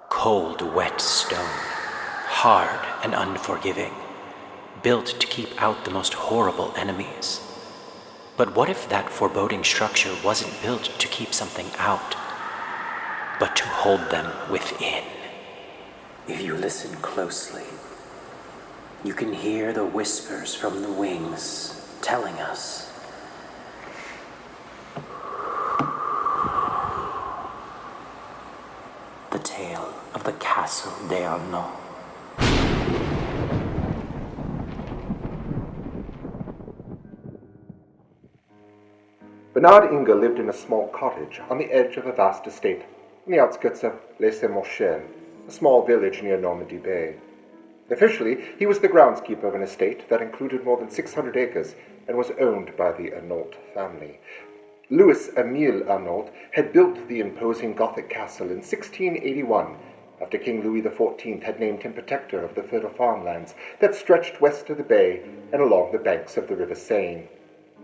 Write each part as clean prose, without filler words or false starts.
Cold, wet stone, hard and unforgiving, built to keep out the most horrible enemies. But what if that foreboding structure wasn't built to keep something out, but to hold them within? If you listen closely, you can hear the whispers from the wings telling us. The tale of the Castle d'Arnault. Bernard Inge lived in a small cottage on the edge of a vast estate on the outskirts of Les Saint-Michel, a small village near Normandy Bay. Officially, he was the groundskeeper of an estate that included more than 600 acres and was owned by the Arnault family. Louis-Émile Arnault had built the imposing Gothic castle in 1681, after King Louis XIV had named him protector of the fertile farmlands that stretched west of the bay and along the banks of the River Seine.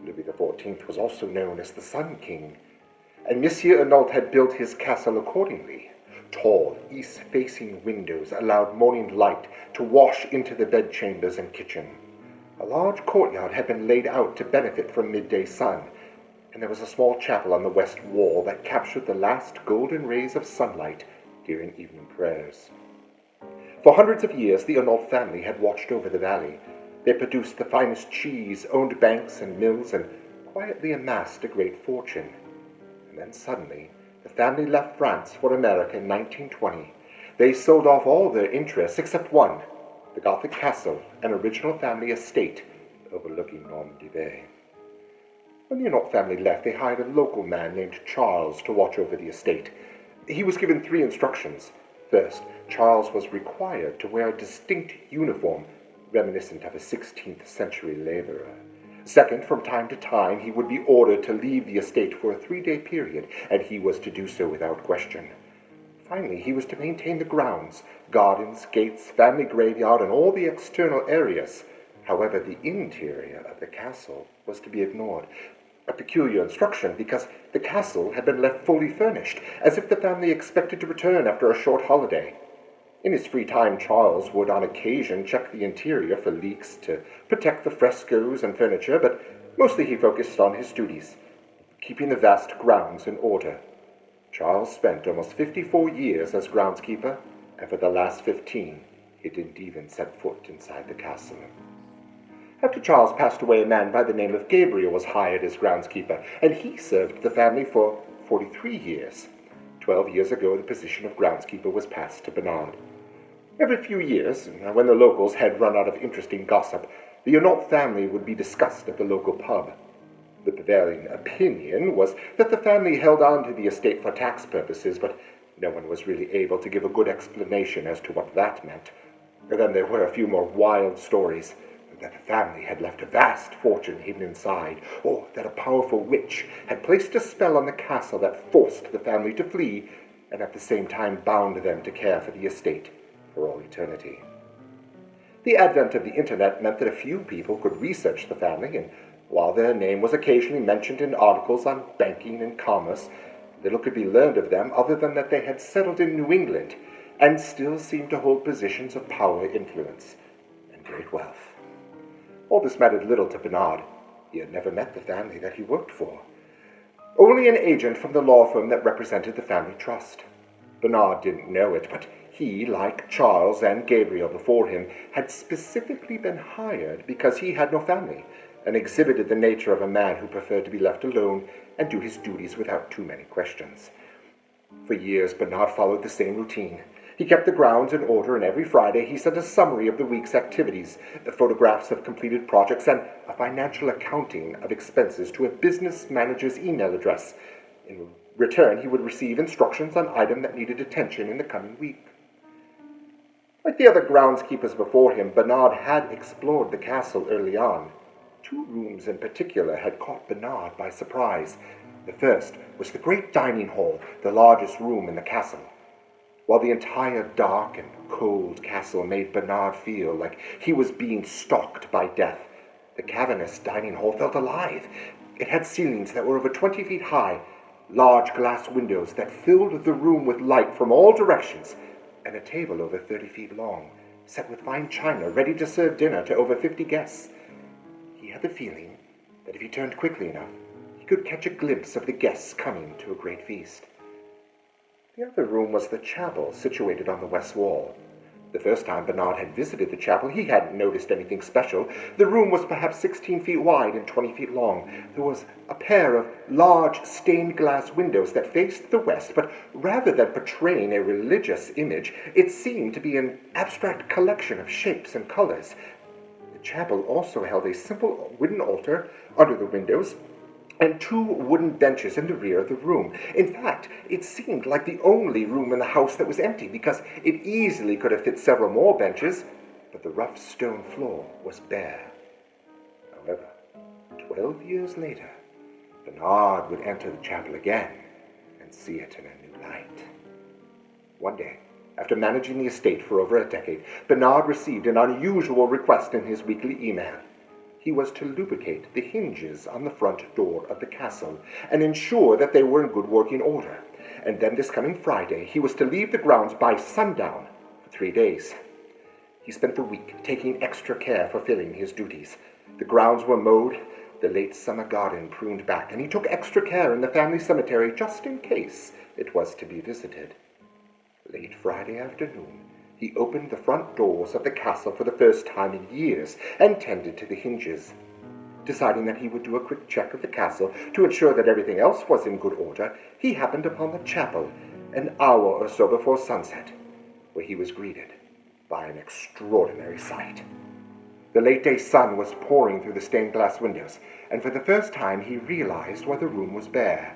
Louis XIV was also known as the Sun King, and Monsieur Arnault had built his castle accordingly. Tall, east-facing windows allowed morning light to wash into the bedchambers and kitchen. A large courtyard had been laid out to benefit from midday sun, and there was a small chapel on the west wall that captured the last golden rays of sunlight during evening prayers. For hundreds of years, the Arnault family had watched over the valley. They produced the finest cheese, owned banks and mills, and quietly amassed a great fortune. And then suddenly, the family left France for America in 1920. They sold off all their interests except one, the Gothic Castle, an original family estate overlooking Normandy Bay. When the Arnault family left, they hired a local man named Charles to watch over the estate. He was given 3 instructions. First, Charles was required to wear a distinct uniform reminiscent of a 16th century laborer. Second, from time to time, he would be ordered to leave the estate for a 3-day period, and he was to do so without question. Finally, he was to maintain the grounds, gardens, gates, family graveyard, and all the external areas. However, the interior of the castle was to be ignored. A peculiar instruction, because the castle had been left fully furnished, as if the family expected to return after a short holiday. In his free time, Charles would on occasion check the interior for leaks to protect the frescoes and furniture, but mostly he focused on his duties, keeping the vast grounds in order. Charles spent almost 54 years as groundskeeper, and for the last 15, he didn't even set foot inside the castle. After Charles passed away, a man by the name of Gabriel was hired as groundskeeper, and he served the family for 43 years. 12 years ago, the position of groundskeeper was passed to Bernard. Every few years, when the locals had run out of interesting gossip, the Arnault family would be discussed at the local pub. The prevailing opinion was that the family held on to the estate for tax purposes, but no one was really able to give a good explanation as to what that meant. Then there were a few more wild stories, that the family had left a vast fortune hidden inside, or that a powerful witch had placed a spell on the castle that forced the family to flee, and at the same time bound them to care for the estate for all eternity. The advent of the internet meant that a few people could research the family, and while their name was occasionally mentioned in articles on banking and commerce, little could be learned of them other than that they had settled in New England and still seemed to hold positions of power, influence, and great wealth. All this mattered little to Bernard. He had never met the family that he worked for. Only an agent from the law firm that represented the family trust. Bernard didn't know it, but he, like Charles and Gabriel before him, had specifically been hired because he had no family, and exhibited the nature of a man who preferred to be left alone and do his duties without too many questions. For years, Bernard followed the same routine. He kept the grounds in order, and every Friday he sent a summary of the week's activities, the photographs of completed projects, and a financial accounting of expenses to a business manager's email address. In return, he would receive instructions on items that needed attention in the coming week. Like the other groundskeepers before him, Bernard had explored the castle early on. 2 rooms in particular had caught Bernard by surprise. The first was the great dining hall, the largest room in the castle. While the entire dark and cold castle made Bernard feel like he was being stalked by death, the cavernous dining hall felt alive. It had ceilings that were over 20 feet high, large glass windows that filled the room with light from all directions, and a table over 30 feet long, set with fine china, ready to serve dinner to over 50 guests. He had the feeling that if he turned quickly enough, he could catch a glimpse of the guests coming to a great feast. The other room was the chapel, situated on the west wall. The first time Bernard had visited the chapel, he hadn't noticed anything special. The room was perhaps 16 feet wide and 20 feet long. There was a pair of large stained glass windows that faced the west, but rather than portraying a religious image, it seemed to be an abstract collection of shapes and colors. The chapel also held a simple wooden altar under the windows, and 2 wooden benches in the rear of the room. In fact, it seemed like the only room in the house that was empty, because it easily could have fit several more benches, but the rough stone floor was bare. However, 12 years later, Bernard would enter the chapel again and see it in a new light. One day, after managing the estate for over a decade, Bernard received an unusual request in his weekly email. He was to lubricate the hinges on the front door of the castle and ensure that they were in good working order. And then this coming Friday, he was to leave the grounds by sundown for 3 days. He spent the week taking extra care fulfilling his duties. The grounds were mowed, the late summer garden pruned back, and he took extra care in the family cemetery just in case it was to be visited. Late Friday afternoon, he opened the front doors of the castle for the first time in years and tended to the hinges. Deciding that he would do a quick check of the castle to ensure that everything else was in good order, he happened upon the chapel an hour or so before sunset, where he was greeted by an extraordinary sight. The late-day sun was pouring through the stained glass windows, and for the first time he realized why the room was bare.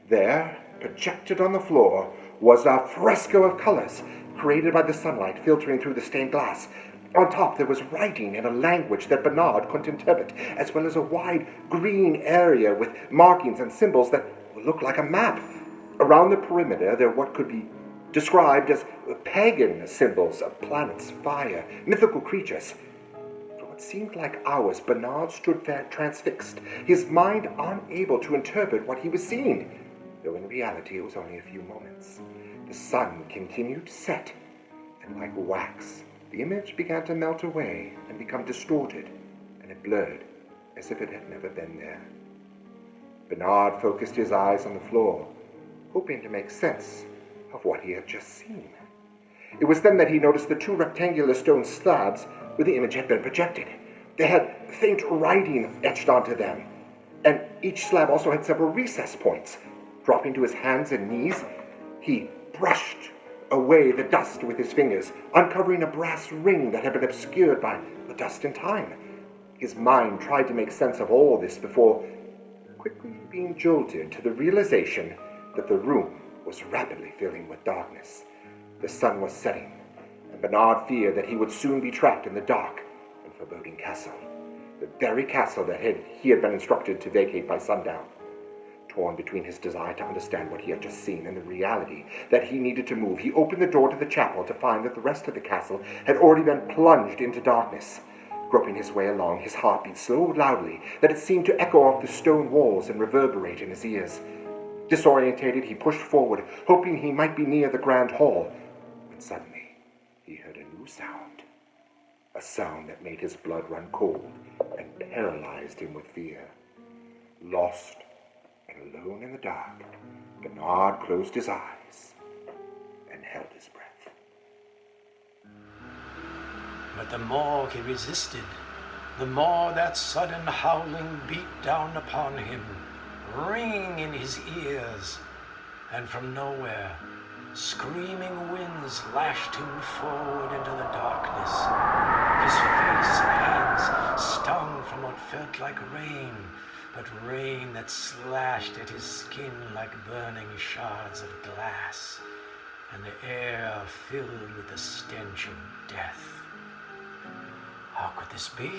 There, projected on the floor, was a fresco of colors, created by the sunlight filtering through the stained glass. On top there was writing in a language that Bernard couldn't interpret, as well as a wide green area with markings and symbols that looked like a map. Around the perimeter there were what could be described as pagan symbols of planets, fire, mythical creatures. For what seemed like hours, Bernard stood there transfixed, his mind unable to interpret what he was seeing, though in reality it was only a few moments. The sun continued to set, and like wax, the image began to melt away and become distorted, and it blurred as if it had never been there. Bernard focused his eyes on the floor, hoping to make sense of what he had just seen. It was then that he noticed the 2 rectangular stone slabs where the image had been projected. They had faint writing etched onto them, and each slab also had several recess points. Dropping to his hands and knees, he brushed away the dust with his fingers, uncovering a brass ring that had been obscured by the dust and time. His mind tried to make sense of all this before quickly being jolted to the realization that the room was rapidly filling with darkness. The sun was setting, and Bernard feared that he would soon be trapped in the dark and foreboding castle, the very castle that he had been instructed to vacate by sundown. Torn between his desire to understand what he had just seen and the reality that he needed to move, he opened the door to the chapel to find that the rest of the castle had already been plunged into darkness. Groping his way along, his heart beat so loudly that it seemed to echo off the stone walls and reverberate in his ears. Disorientated, he pushed forward, hoping he might be near the grand hall, when suddenly he heard a new sound. A sound that made his blood run cold and paralyzed him with fear. Lost and alone in the dark, Bernard closed his eyes and held his breath. But the more he resisted, the more that sudden howling beat down upon him, ringing in his ears, and from nowhere, screaming winds lashed him forward into the darkness. His face and hands stung from what felt like rain, but rain that slashed at his skin like burning shards of glass, and the air filled with the stench of death. How could this be?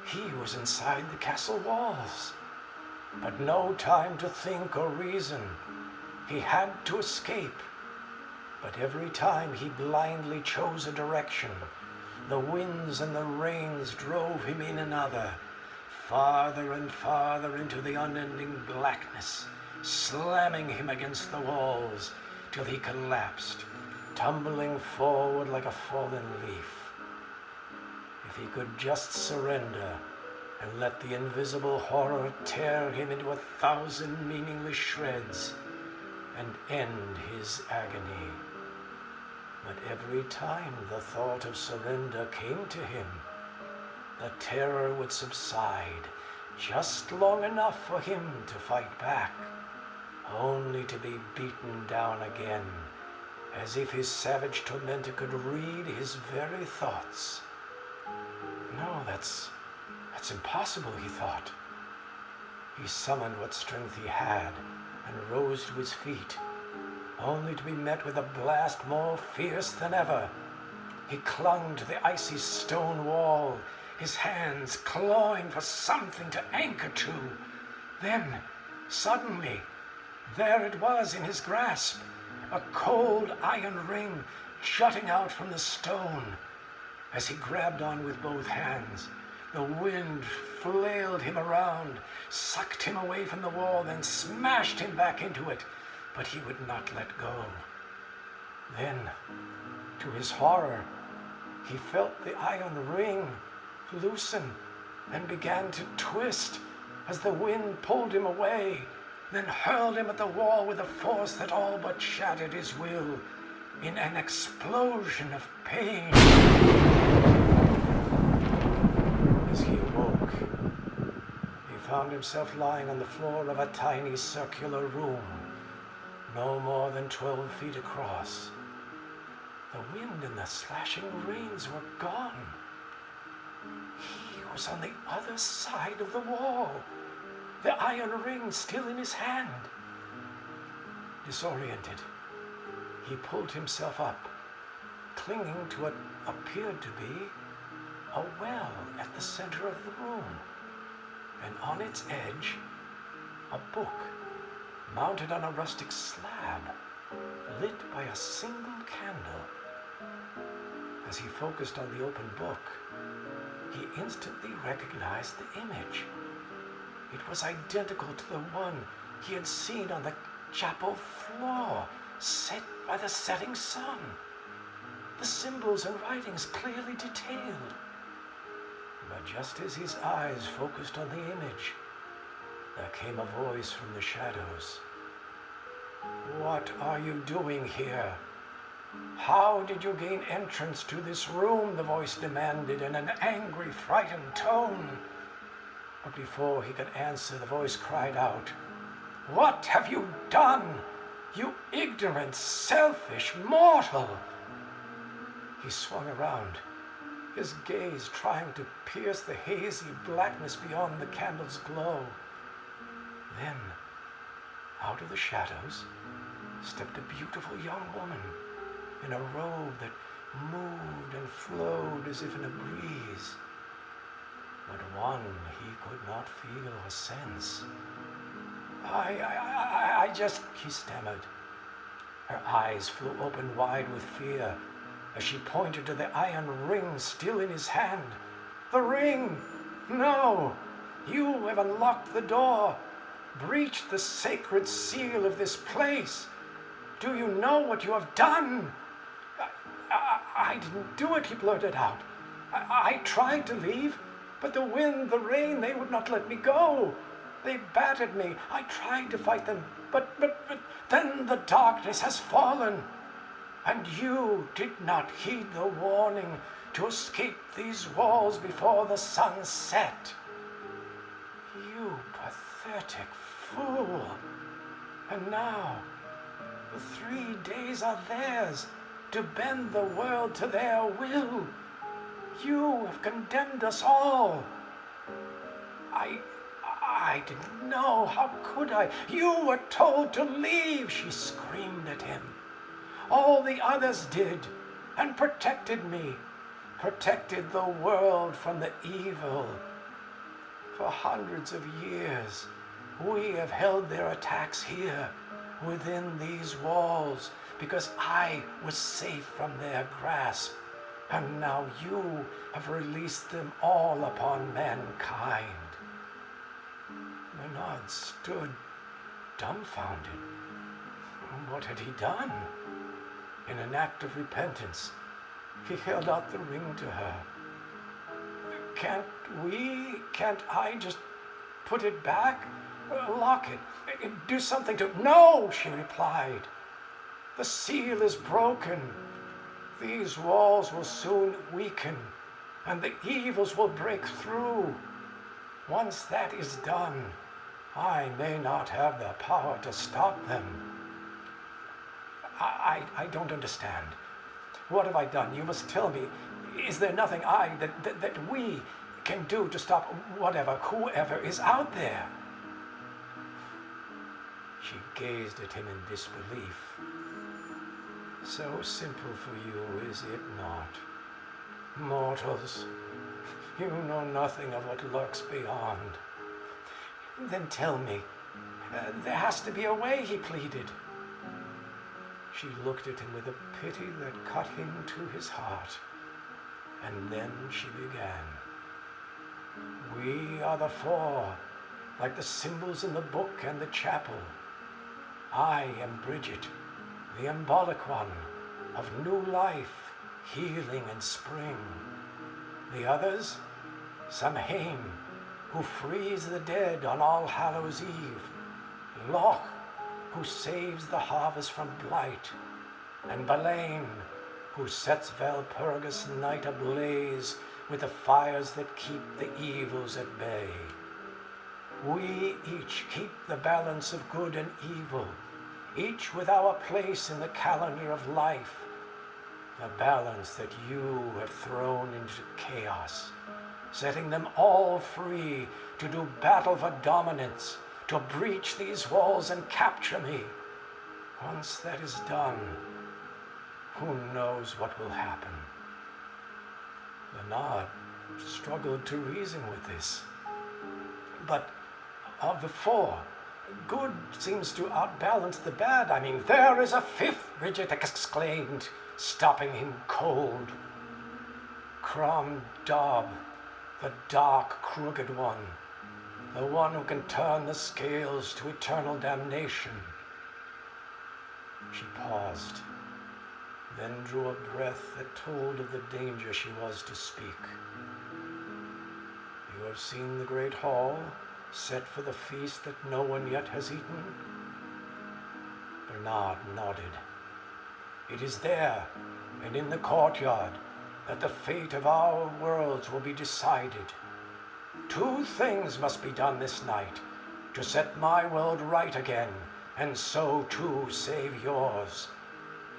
He was inside the castle walls. but no time to think or reason. He had to escape, but every time he blindly chose a direction, the winds and the rains drove him in another, farther and farther into the unending blackness, slamming him against the walls till he collapsed, tumbling forward like a fallen leaf. If he could just surrender and let the invisible horror tear him into 1,000 meaningless shreds and end his agony. But every time the thought of surrender came to him, the terror would subside just long enough for him to fight back, only to be beaten down again, as if his savage tormentor could read his very thoughts. No, that's impossible, he thought. He summoned what strength he had and rose to his feet, only to be met with a blast more fierce than ever. He clung to the icy stone wall, his hands clawing for something to anchor to. Then, suddenly, there it was in his grasp, a cold iron ring jutting out from the stone. As he grabbed on with both hands, the wind flailed him around, sucked him away from the wall, then smashed him back into it. But he would not let go. Then, to his horror, he felt the iron ring loosen and began to twist as the wind pulled him away, then hurled him at the wall with a force that all but shattered his will in an explosion of pain. As he awoke, he found himself lying on the floor of a tiny circular room, no more than 12 feet across. The wind and the slashing rains were gone. He was on the other side of the wall, the iron ring still in his hand. Disoriented, he pulled himself up, clinging to what appeared to be a well at the center of the room, and on its edge, a book mounted on a rustic slab, lit by a single candle. As he focused on the open book, he instantly recognized the image. It was identical to the one he had seen on the chapel floor, set by the setting sun. The symbols and writings clearly detailed. But just as his eyes focused on the image, there came a voice from the shadows. "What are you doing here? How did you gain entrance to this room?" the voice demanded in an angry, frightened tone. But before he could answer, the voice cried out, "What have you done, you ignorant, selfish mortal?" He swung around, his gaze trying to pierce the hazy blackness beyond the candle's glow. Then, out of the shadows, stepped a beautiful young woman in a robe that moved and flowed as if in a breeze, but one he could not feel or sense. I just, he stammered. Her eyes flew open wide with fear as she pointed to the iron ring still in his hand. "The ring! No! You have unlocked the door, breached the sacred seal of this place. Do you know what you have done?" I didn't do it, he blurted out. I tried to leave, but the wind, the rain, they would not let me go. They battered me. I tried to fight them, but then the darkness has fallen. And you did not heed the warning to escape these walls before the sun set. You pathetic fool. And now, the 3 days are theirs to bend the world to their will. You have condemned us all. I didn't know. How could I? You were told to leave, she screamed at him. All the others did, and protected me, protected the world from the evil. For hundreds of years, We have held their attacks here, within these walls, because I was safe from their grasp, and now you have released them all upon mankind. Bernard stood dumbfounded. What had he done? In an act of repentance, he held out the ring to her. Can't I just put it back? Lock it, do something to it. No, she replied. The seal is broken. These walls will soon weaken, and the evils will break through. Once that is done, I may not have the power to stop them. I don't understand. What have I done? You must tell me. Is there nothing that we can do to stop whoever is out there? She gazed at him in disbelief. So simple for you, is it not? Mortals, you know nothing of what lurks beyond. Then tell me, there has to be a way, he pleaded. She looked at him with a pity that cut him to his heart, and then she began. We are the four, like the symbols in the book and the chapel. I am Bridget, the embolic one, of new life, healing and spring. The others, Samhain, who frees the dead on All Hallows Eve. Loch, who saves the harvest from blight. And Balain, who sets Valpurgis night ablaze with the fires that keep the evils at bay. We each keep the balance of good and evil, each with our place in the calendar of life, the balance that you have thrown into chaos, setting them all free to do battle for dominance, to breach these walls and capture me. Once that is done, who knows what will happen? Bernard struggled to reason with this. But of the four, good seems to outbalance the bad. I mean, there is a fifth, Bridget exclaimed, stopping him cold. Crom Dob, the dark, crooked one, the one who can turn the scales to eternal damnation. She paused, then drew a breath that told of the danger she was to speak. You have seen the great hall, set for the feast that no one yet has eaten? Bernard nodded. It is there, and in the courtyard, that the fate of our worlds will be decided. 2 things must be done this night to set my world right again, and so too save yours.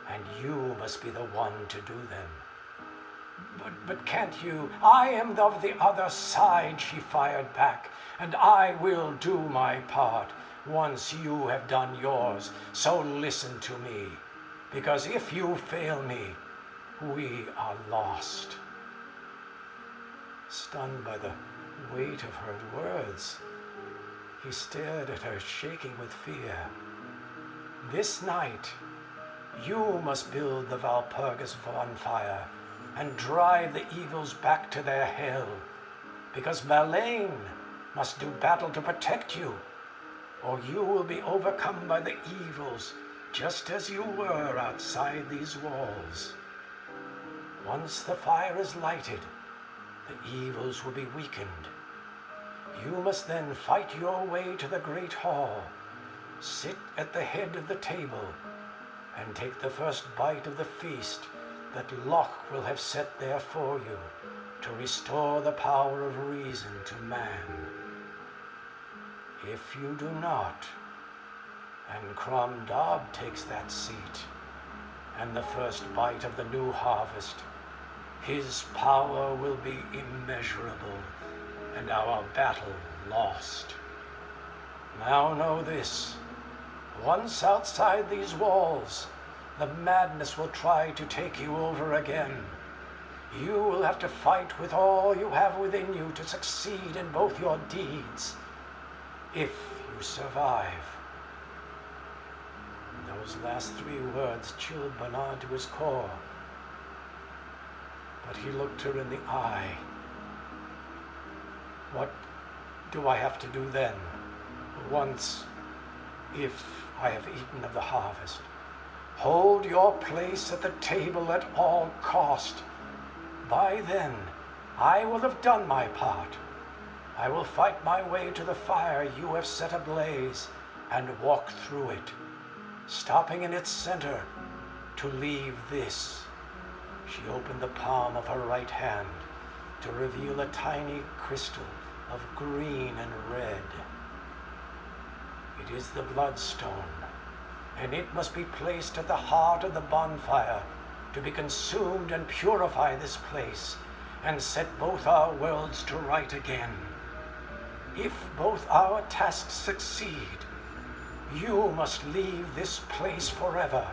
And you must be the one to do them. But can't you? I am of the other side, she fired back, and I will do my part once you have done yours. So listen to me, because if you fail me, we are lost. Stunned by the weight of her words, he stared at her, shaking with fear. This night, you must build the Valpurgis bonfire and drive the evils back to their hell, because Balain must do battle to protect you, or you will be overcome by the evils, just as you were outside these walls. Once the fire is lighted, the evils will be weakened. You must then fight your way to the great hall, sit at the head of the table, and take the first bite of the feast that Loch will have set there for you to restore the power of reason to man. If you do not, and Crom Dob takes that seat, and the first bite of the new harvest, his power will be immeasurable, and our battle lost. Now know this, once outside these walls, the madness will try to take you over again. You will have to fight with all you have within you to succeed in both your deeds. If to survive. And those last 3 words chilled Bernard to his core. But he looked her in the eye. What do I have to do then? Once, if I have eaten of the harvest. Hold your place at the table at all cost. By then, I will have done my part. I will fight my way to the fire you have set ablaze and walk through it, stopping in its center to leave this. She opened the palm of her right hand to reveal a tiny crystal of green and red. It is the Bloodstone, and it must be placed at the heart of the bonfire to be consumed and purify this place and set both our worlds to right again. If both our tasks succeed, you must leave this place forever,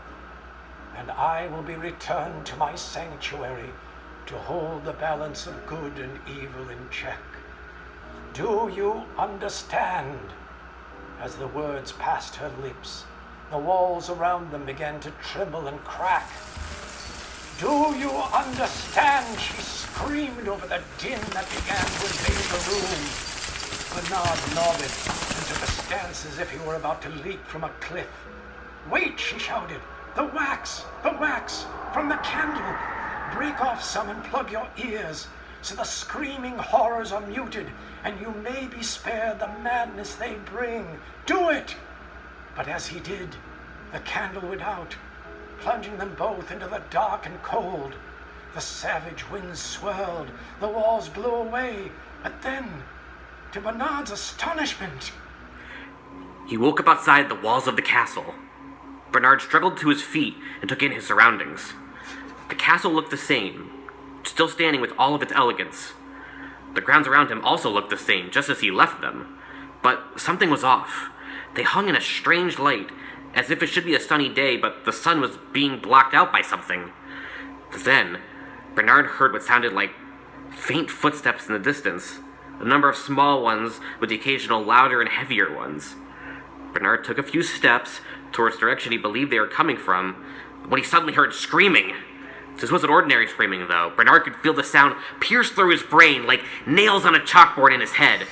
and I will be returned to my sanctuary to hold the balance of good and evil in check. Do you understand? As the words passed her lips, the walls around them began to tremble and crack. Do you understand? She screamed over the din that began to invade the room. Bernard nodded and took a stance as if he were about to leap from a cliff. Wait, she shouted. The wax! The wax! From the candle! Break off some and plug your ears, so the screaming horrors are muted, and you may be spared the madness they bring. Do it! But as he did, the candle went out, plunging them both into the dark and cold. The savage winds swirled, the walls blew away, but then, to Bernard's astonishment, he woke up outside the walls of the castle. Bernard struggled to his feet and took in his surroundings. The castle looked the same, still standing with all of its elegance. The grounds around him also looked the same, just as he left them. But something was off. They hung in a strange light, as if it should be a sunny day, but the sun was being blocked out by something. Then, Bernard heard what sounded like faint footsteps in the distance, a number of small ones with the occasional louder and heavier ones. Bernard took a few steps towards the direction he believed they were coming from, when he suddenly heard screaming. This wasn't ordinary screaming, though. Bernard could feel the sound pierce through his brain like nails on a chalkboard in his head.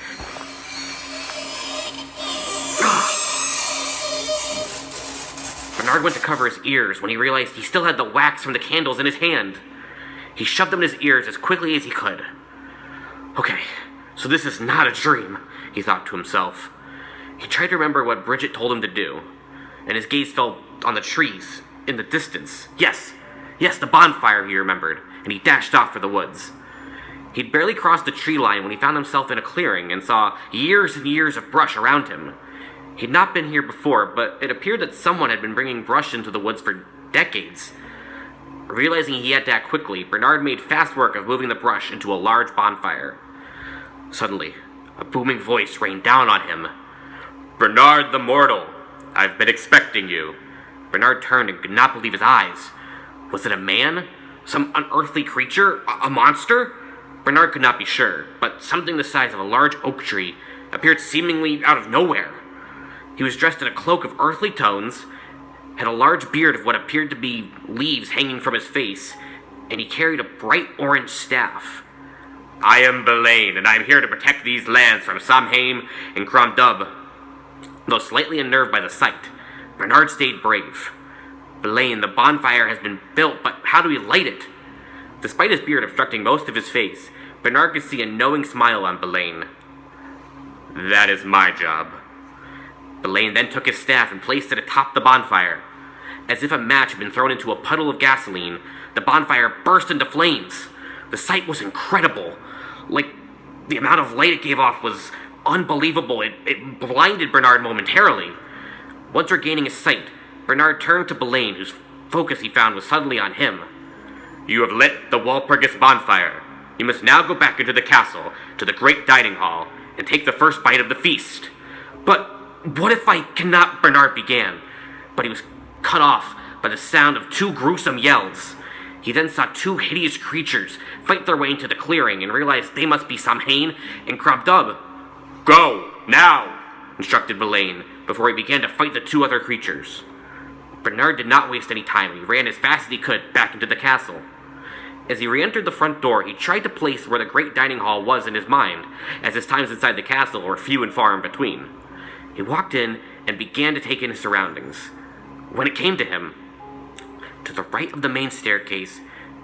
Bernard went to cover his ears when he realized he still had the wax from the candles in his hand. He shoved them in his ears as quickly as he could. Okay, so this is not a dream, he thought to himself. He tried to remember what Bridget told him to do, and his gaze fell on the trees in the distance. Yes, the bonfire, he remembered, and he dashed off for the woods. He'd barely crossed the tree line when he found himself in a clearing and saw years and years of brush around him. He'd not been here before, but it appeared that someone had been bringing brush into the woods for decades. Realizing he had to act quickly, Bernard made fast work of moving the brush into a large bonfire. Suddenly, a booming voice rained down on him. "Bernard the Mortal, I've been expecting you." Bernard turned and could not believe his eyes. Was it a man? Some unearthly creature? A monster? Bernard could not be sure, but something the size of a large oak tree appeared seemingly out of nowhere. He was dressed in a cloak of earthly tones, had a large beard of what appeared to be leaves hanging from his face, and he carried a bright orange staff. "I am Belaine, and I am here to protect these lands from Samhain and Kromdub." Though slightly unnerved by the sight, Bernard stayed brave. "Belaine, the bonfire has been built, but how do we light it?" Despite his beard obstructing most of his face, Bernard could see a knowing smile on Belaine. "That is my job." Belaine then took his staff and placed it atop the bonfire. As if a match had been thrown into a puddle of gasoline, the bonfire burst into flames. The sight was incredible. The amount of light it gave off was unbelievable. It blinded Bernard momentarily. Once regaining his sight, Bernard turned to Belaine, whose focus he found was suddenly on him. "You have lit the Walpurgis bonfire. You must now go back into the castle, to the great dining hall, and take the first bite of the feast." "But what if I cannot?" Bernard began, but he was cut off by the sound of 2 gruesome yells. He then saw 2 hideous creatures fight their way into the clearing and realized they must be Samhain and Kromdub. "Go, now!" instructed Belaine, before he began to fight the two other creatures. Bernard did not waste any time. He ran as fast as he could back into the castle. As he re-entered the front door, he tried to place where the great dining hall was in his mind, as his times inside the castle were few and far in between. He walked in and began to take in his surroundings. When it came to him, to the right of the main staircase,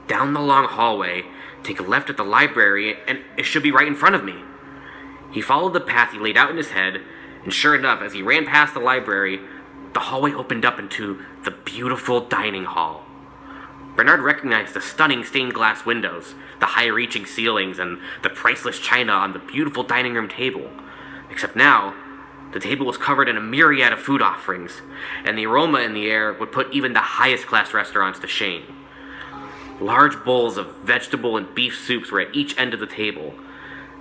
down the long hallway, take a left at the library, and it should be right in front of me. He followed the path he laid out in his head, and sure enough, as he ran past the library, the hallway opened up into the beautiful dining hall. Bernard recognized the stunning stained glass windows, the high-reaching ceilings, and the priceless china on the beautiful dining room table. Except now, the table was covered in a myriad of food offerings, and the aroma in the air would put even the highest-class restaurants to shame. Large bowls of vegetable and beef soups were at each end of the table.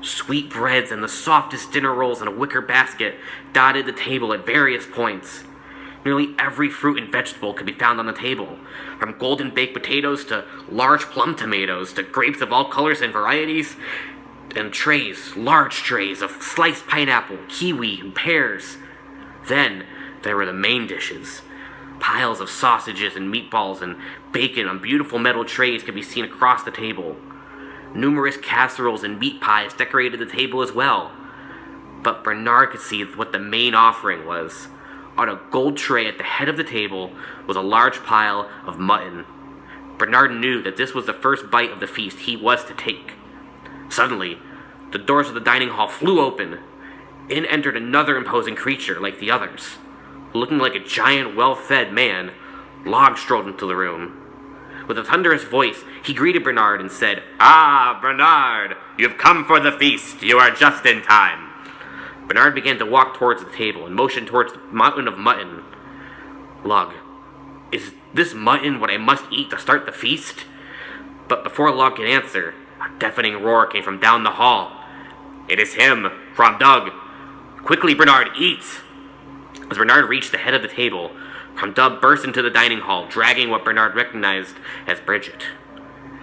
Sweet breads and the softest dinner rolls in a wicker basket dotted the table at various points. Nearly every fruit and vegetable could be found on the table, from golden baked potatoes to large plum tomatoes to grapes of all colors and varieties, and large trays of sliced pineapple, kiwi, and pears. Then there were the main dishes. Piles of sausages and meatballs and bacon on beautiful metal trays could be seen across the table. Numerous casseroles and meat pies decorated the table as well. But Bernard could see what the main offering was. On a gold tray at the head of the table was a large pile of mutton. Bernard knew that this was the first bite of the feast he was to take. Suddenly, the doors of the dining hall flew open. In entered another imposing creature like the others. Looking like a giant, well-fed man, Log strolled into the room. With a thunderous voice, he greeted Bernard and said, "Ah, Bernard, you've come for the feast. You are just in time." Bernard began to walk towards the table and motioned towards the mountain of mutton. "Log, is this mutton what I must eat to start the feast?" But before Log could answer, a deafening roar came from down the hall. "It is him, Cromdug. Quickly, Bernard, eat!" As Bernard reached the head of the table, Cromdug burst into the dining hall, dragging what Bernard recognized as Bridget.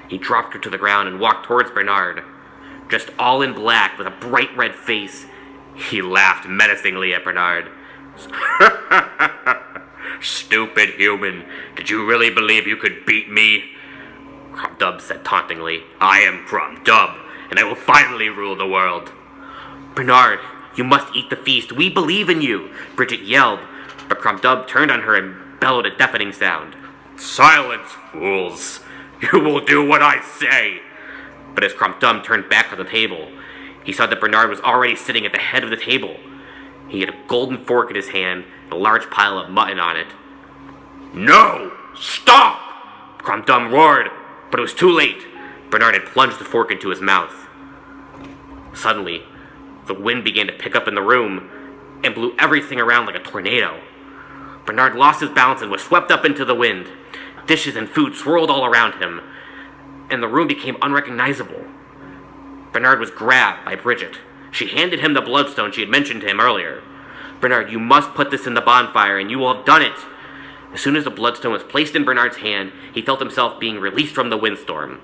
He dropped her to the ground and walked towards Bernard. Dressed all in black with a bright red face, he laughed menacingly at Bernard. "Stupid human, did you really believe you could beat me?" Cromdub said tauntingly. "I am Cromdub, and I will finally rule the world." "Bernard, you must eat the feast. We believe in you," Bridget yelled, but Cromdub turned on her and bellowed a deafening sound. "Silence, fools! You will do what I say!" But as Cromdub turned back to the table, he saw that Bernard was already sitting at the head of the table. He had a golden fork in his hand and a large pile of mutton on it. "No! Stop!" Cromdub roared, but it was too late. Bernard had plunged the fork into his mouth. Suddenly, the wind began to pick up in the room and blew everything around like a tornado. Bernard lost his balance and was swept up into the wind. Dishes and food swirled all around him, and the room became unrecognizable. Bernard was grabbed by Bridget. She handed him the bloodstone she had mentioned to him earlier. "Bernard, you must put this in the bonfire, and you will have done it." As soon as the bloodstone was placed in Bernard's hand, he felt himself being released from the windstorm.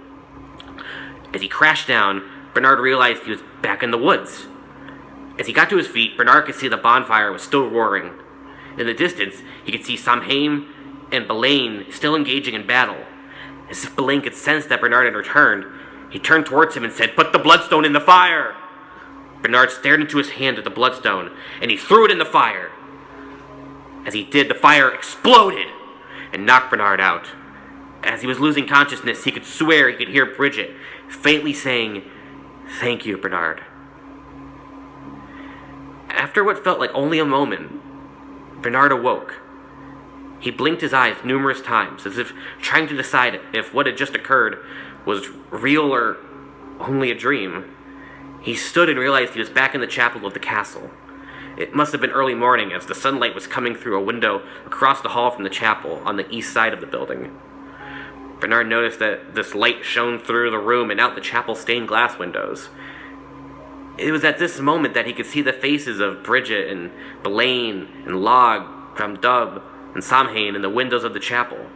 As he crashed down, Bernard realized he was back in the woods. As he got to his feet, Bernard could see the bonfire was still roaring. In the distance, he could see Samhain and Belaine still engaging in battle. As if Belaine could sense that Bernard had returned, he turned towards him and said, "Put the bloodstone in the fire!" Bernard stared into his hand at the bloodstone, and he threw it in the fire. As he did, the fire exploded and knocked Bernard out. As he was losing consciousness, he could swear he could hear Bridget faintly saying, "Thank you, Bernard." After what felt like only a moment, Bernard awoke. He blinked his eyes numerous times, as if trying to decide if what had just occurred was real or only a dream. He stood and realized he was back in the chapel of the castle. It must have been early morning, as the sunlight was coming through a window across the hall from the chapel on the east side of the building. Bernard noticed that this light shone through the room and out the chapel's stained glass windows. It was at this moment that he could see the faces of Bridget and Belaine and Log, Cromdub, and Samhain in the windows of the chapel.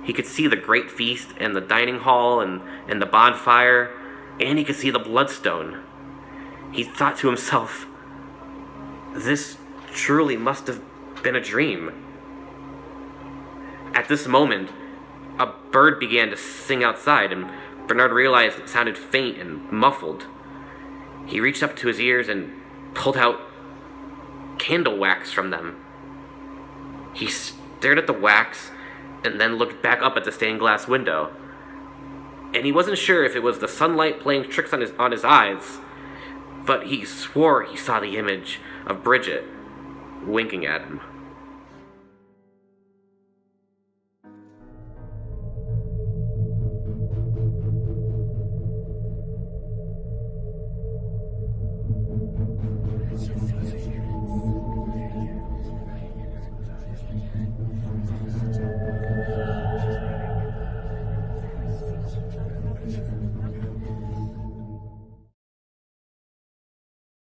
He could see the great feast and the dining hall and the bonfire, and he could see the bloodstone. He thought to himself, This truly must have been a dream. At this moment, a bird began to sing outside, and Bernard realized it sounded faint and muffled. He reached up to his ears and pulled out candle wax from them. He stared at the wax and then looked back up at the stained glass window. And he wasn't sure if it was the sunlight playing tricks on his eyes, but he swore he saw the image of Bridget winking at him.